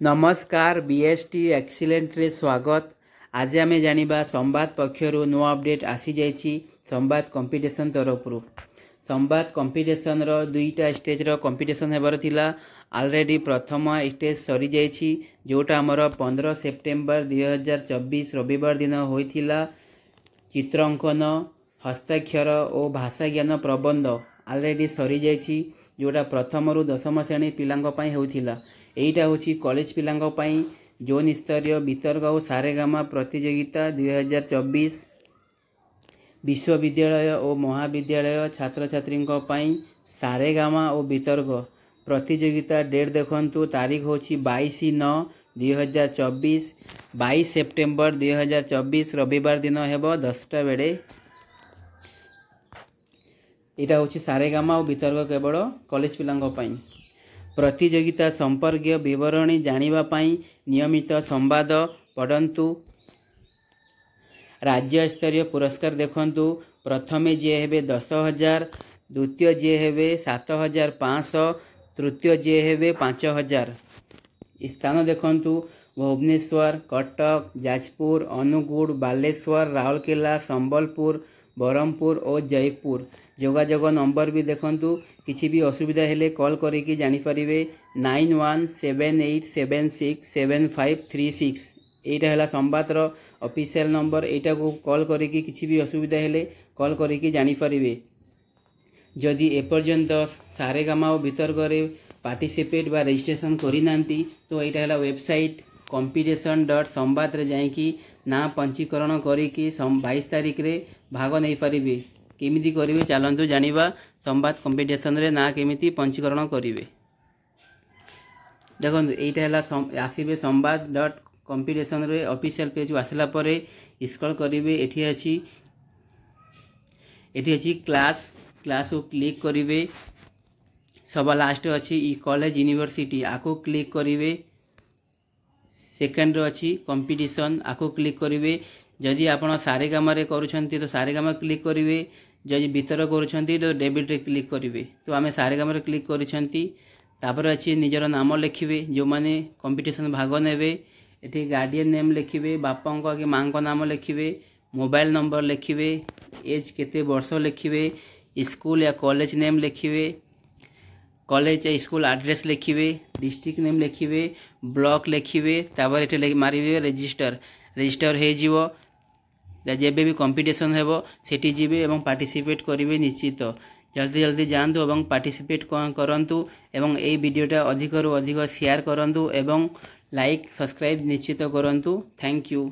नमस्कार BST excellent रे स्वागत। आज आम जानिबा संवाद पक्षर नुआ अपडेट आसी जाइछि। संवाद कंपटीशन तरफ संवाद कंपटीशन रो दुईटा स्टेज रो कंपटीशन हेबार थिला। ऑलरेडी प्रथम स्टेज सरी जाइछि जोटा हमर 15 सेप्टेम्बर 2024 रविवार दिन होइथिला। चित्रांकन, हस्ताक्षर और भाषा ज्ञान प्रबंध ऑलरेडी सरी जाइछि जोटा प्रथम रु दशम श्रेणी पिलांक पई होइथिला। एटा होछि कॉलेज पिलांक पई जोन स्तरीय वितर्क और सारेगामा प्रतियोगिता 2024 विश्वविद्यालय और महाविद्यालय छात्र छात्री सारेगामा और वितर्क प्रतियोगिता डेट देखंतु। तारीख होछि 22/9/2024 22 सेप्टेम्बर 2024 रविवार दिन हेबो 10टा बेले। एटा होछि सारेगामा और वितर्क केवल कॉलेज पिलांक पई। प्रतियोगिता संपर्कीय विवरणी जानिबा पई नियमित संवाद पढ़ंतु। राज्य स्तरीय पुरस्कार देखंतु। प्रथमे जे हेबे 10,000, द्वितीय जे हेबे 7,500, तृतीय जे हेबे 5,000। स्थान देखंतु भुवनेश्वर, कटक, जाजपुर, अनुगुड़, बालेश्वर, राउरकेला, संबलपुर, बरहमपुर और जयपुर। जोगाजोग नंबर भी देखंतु। किसी भी असुविधा हेले कॉल करिकी जानि परिबे 9178767536। एटा हला संवाद रो ऑफिशियल नंबर। एटा को कॉल करिकी किसी भी असुविधा हेले कॉल करिकी जानि परिबे। जदि एपर्यंत सारेगामा और वितर्क रे पार्टिसिपेट बा रजिस्ट्रेशन करि नांती तो एटा हला वेबसाइट competition.संवाद रे जाइकी ना पंजीकरण करिकी 22 तारिख रे भाग नै परिबे। केमिति करिवे चलंतु जानिबा। संवाद कंपटीशन रे ना केमिति पंजीकरण करिवे देखंतु। एटा हला आसीबे संवाद.competition रे ऑफिशियल पेज आसला परे स्क्रॉल करिवे। एठी अछि क्लास को क्लिक करिवे। सबा लास्ट अछि ई कॉलेज यूनिवर्सिटी आको क्लिक करिवे। सेकंड रो अछि कंपटीशन आको क्लिक करिवे। जदि आपण सारेगामा रे करूछंती तो सारेगामा क्लिक करिवे। जदि वितर्क करूछंती तो डेबिट रे क्लिक करिवे। तो आमे सारेगामा रे क्लिक करिछंती। तापर अछि निजर नाम लिखिवे जो माने कंपटीशन भाग नेबे। एठी गार्डियन नेम लिखिवे, बापांको कि मांको नाम लिखिवे, मोबाइल नंबर लिखिवे, एज केते वर्ष लिखिवे, स्कूल या कॉलेज नेम लिखिवे, कॉलेज या स्कूल एड्रेस लिखिवे, डिस्ट्रिक्ट नेम लिखिवे, ब्लॉक लिखिवे। तापर एठी मारिवे रजिस्टर हे जिवो। जेबे भी कंपटीशन हेबो सेठी जिबे एवं पार्टिसिपेट करिवे निश्चित। जल्दी जानतु एवं पार्टिसिपेट करंतु एवं ए वीडियोटा अधिक रु अधिक शेयर करंतु एवं लाइक सब्सक्राइब निश्चित करंतु। Thank you.